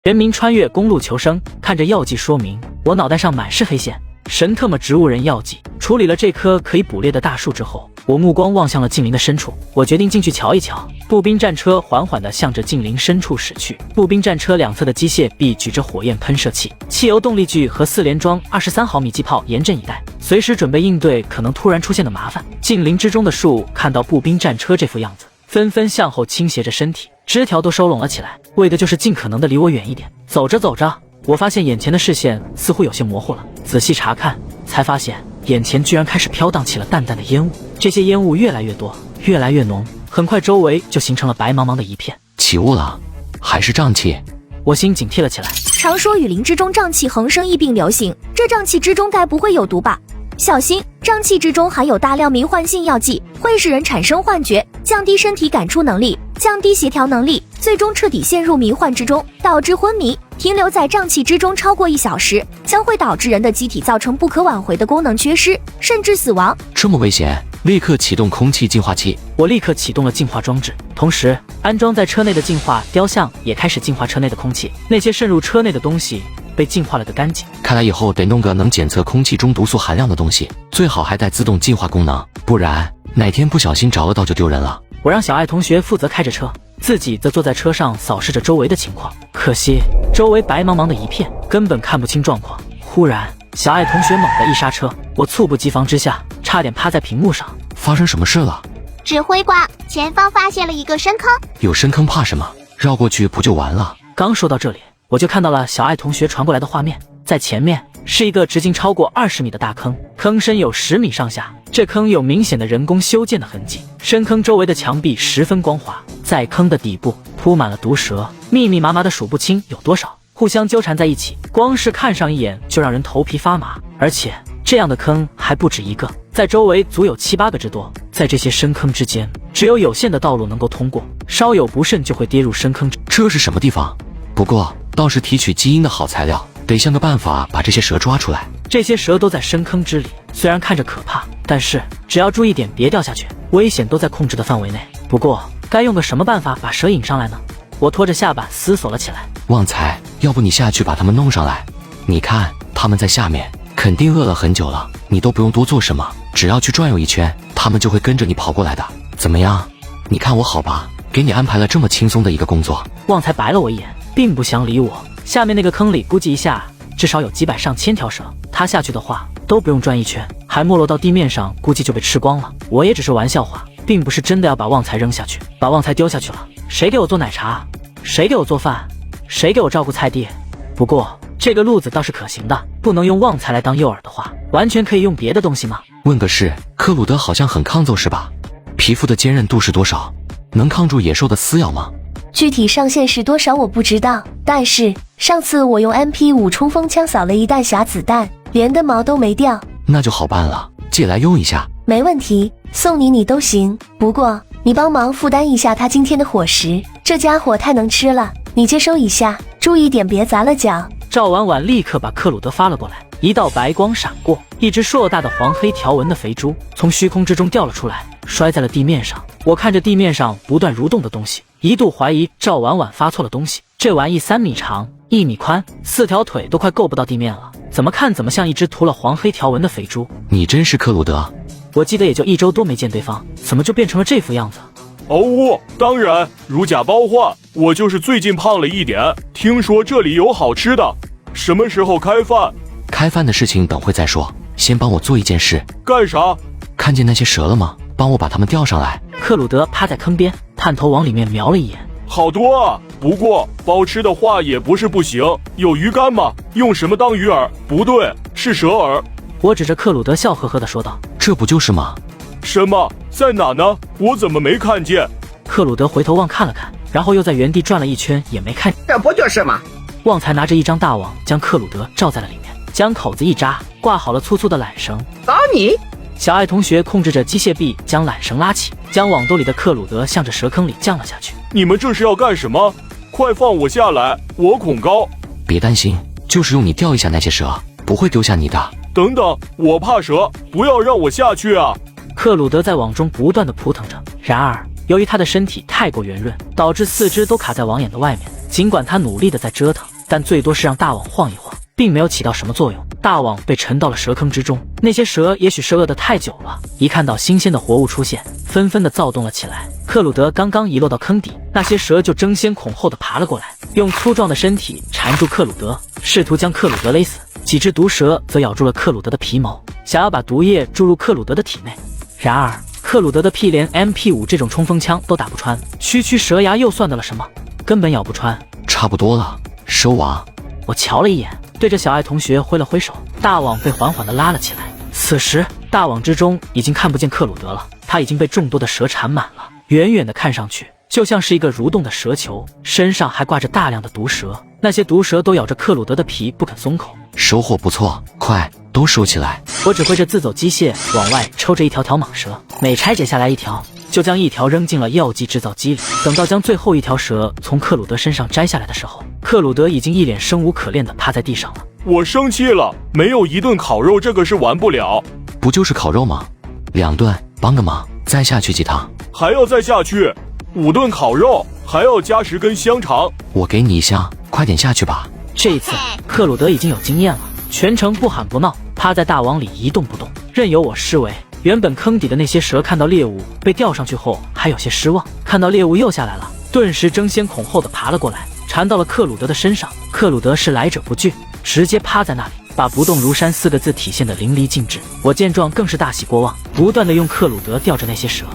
原名穿越公路求生，看着药剂说明，我脑袋上满是黑线。神特么植物人药剂。处理了这棵可以捕猎的大树之后，我目光望向了近邻的深处，我决定进去瞧一瞧。步兵战车缓缓地向着近邻深处驶去，步兵战车两侧的机械臂举着火焰喷射器、汽油动力锯和4连装23毫米机炮严阵以待，随时准备应对可能突然出现的麻烦。近邻之中的树看到步兵战车这副样子，纷纷向后倾斜着身体，枝条都收拢了起来，为的就是尽可能的离我远一点。走着走着，我发现眼前的视线似乎有些模糊了，仔细查看才发现眼前居然开始飘荡起了淡淡的烟雾，这些烟雾越来越多，越来越浓，很快周围就形成了白茫茫的一片。起雾了，还是瘴气？我心警惕了起来。常说雨林之中瘴气横生，疫病流行，这瘴气之中该不会有毒吧？小心，瘴气之中含有大量迷幻性药剂，会使人产生幻觉，降低身体感触能力，降低协调能力，最终彻底陷入迷幻之中，导致昏迷。停留在瘴气之中超过1小时，将会导致人的机体造成不可挽回的功能缺失，甚至死亡。这么危险，立刻启动空气净化器。我立刻启动了净化装置，同时安装在车内的净化雕像也开始净化车内的空气，那些渗入车内的东西被净化了个干净。看来以后得弄个能检测空气中毒素含量的东西，最好还带自动净化功能，不然哪天不小心着了道就丢人了。我让小爱同学负责开着车，自己则坐在车上扫视着周围的情况。可惜周围白茫茫的一片，根本看不清状况。忽然小爱同学猛地一刹车，我猝不及防之下差点趴在屏幕上。发生什么事了？指挥官，前方发现了一个深坑。有深坑怕什么？绕过去不就完了？刚说到这里，我就看到了小爱同学传过来的画面，在前面是一个直径超过20米的大坑，坑深有10米上下，这坑有明显的人工修建的痕迹，深坑周围的墙壁十分光滑，在坑的底部铺满了毒蛇，密密麻麻的数不清有多少，互相纠缠在一起，光是看上一眼就让人头皮发麻。而且这样的坑还不止一个，在周围足有7、8个之多，在这些深坑之间只有有限的道路能够通过，稍有不慎就会跌入深坑。这是什么地方？不过倒是提取基因的好材料，得想个办法把这些蛇抓出来。这些蛇都在深坑之里，虽然看着可怕，但是只要注意点别掉下去，危险都在控制的范围内。不过该用个什么办法把蛇引上来呢？我拖着下巴思索了起来。旺财，要不你下去把他们弄上来？你看他们在下面肯定饿了很久了，你都不用多做什么，只要去转悠一圈，他们就会跟着你跑过来的。怎么样？你看我好吧？给你安排了这么轻松的一个工作。旺财白了我一眼，并不想理我。下面那个坑里估计一下至少有几百上千条蛇，他下去的话都不用转一圈，还没落到地面上，估计就被吃光了。我也只是玩笑话，并不是真的要把旺财扔下去，把旺财丢下去了，谁给我做奶茶？谁给我做饭？谁给我照顾菜地？不过这个路子倒是可行的，不能用旺财来当诱饵的话，完全可以用别的东西吗？问个事，克鲁德好像很抗揍是吧？皮肤的坚韧度是多少？能抗住野兽的撕咬吗？具体上限是多少我不知道，但是上次我用 MP5 冲锋枪扫了一弹匣子弹，连根毛都没掉。那就好办了，借来用一下。没问题，送你都行。不过你帮忙负担一下他今天的伙食，这家伙太能吃了，你接收一下，注意点别砸了脚。赵婉婉立刻把克鲁德发了过来，一道白光闪过，一只硕大的黄黑条纹的肥猪从虚空之中掉了出来，摔在了地面上。我看着地面上不断蠕动的东西，一度怀疑赵婉婉发错了东西。这玩意3米长1米宽，4条腿都快够不到地面了，怎么看怎么像一只涂了黄黑条纹的肥猪。你真是克鲁德？我记得也就1周多没见对方，怎么就变成了这副样子？哦，当然，如假包换，我就是最近胖了一点。听说这里有好吃的，什么时候开饭？开饭的事情等会再说，先帮我做一件事。干啥？看见那些蛇了吗？帮我把它们钓上来。克鲁德趴在坑边，探头往里面瞄了一眼。好多啊，不过包吃的话也不是不行。有鱼竿吗？用什么当鱼饵？不对，是蛇饵。我指着克鲁德笑呵呵地说道：这不就是吗？什么？在哪呢？我怎么没看见？克鲁德回头望看了看，然后又在原地转了一圈，也没看见。这不就是吗？旺财拿着一张大网将克鲁德罩在了里面，将口子一扎，挂好了粗粗的缆绳。找你！小爱同学控制着机械臂将缆绳拉起，将网兜里的克鲁德向着蛇坑里降了下去。你们这是要干什么？快放我下来，我恐高。别担心，就是用你钓一下那些蛇，不会丢下你的。等等，我怕蛇，不要让我下去啊！克鲁德在网中不断地扑腾着，然而由于他的身体太过圆润，导致4肢都卡在网眼的外面，尽管他努力的在折腾，但最多是让大网晃一晃，并没有起到什么作用。大网被沉到了蛇坑之中，那些蛇也许是饿得太久了，一看到新鲜的活物出现，纷纷的躁动了起来。克鲁德刚刚遗落到坑底，那些蛇就争先恐后的爬了过来，用粗壮的身体缠住克鲁德，试图将克鲁德勒死。几只毒蛇则咬住了克鲁德的皮毛，想要把毒液注入克鲁德的体内。然而克鲁德的屁连 MP5 这种冲锋枪都打不穿，区区蛇牙又算得了什么？根本咬不穿。差不多了，收网。我瞧了一眼，对着小爱同学挥了挥手，大网被缓缓地拉了起来。此时大网之中已经看不见克鲁德了，他已经被众多的蛇缠满了，远远的看上去就像是一个蠕动的蛇球，身上还挂着大量的毒蛇，那些毒蛇都咬着克鲁德的皮不肯松口。收获不错，快都收起来。我指挥着自走机械往外抽着一条条蟒蛇，每拆解下来一条，就将一条扔进了药剂制造机里。等到将最后一条蛇从克鲁德身上摘下来的时候，克鲁德已经一脸生无可恋的趴在地上了。我生气了，没有一顿烤肉这个是完不了。不就是烤肉吗？2顿，帮个忙，再下去几趟。还要再下去，5顿烤肉，还要加10根香肠。我给你1箱，快点下去吧。这一次克鲁德已经有经验了，全程不喊不闹，趴在大网里一动不动，任由我施为。原本坑底的那些蛇看到猎物被吊上去后还有些失望，看到猎物又下来了，顿时争先恐后的爬了过来，缠到了克鲁德的身上。克鲁德是来者不拒，直接趴在那里，把不动如山4个字体现得淋漓尽致。我见状更是大喜过望，不断的用克鲁德吊着那些蛇。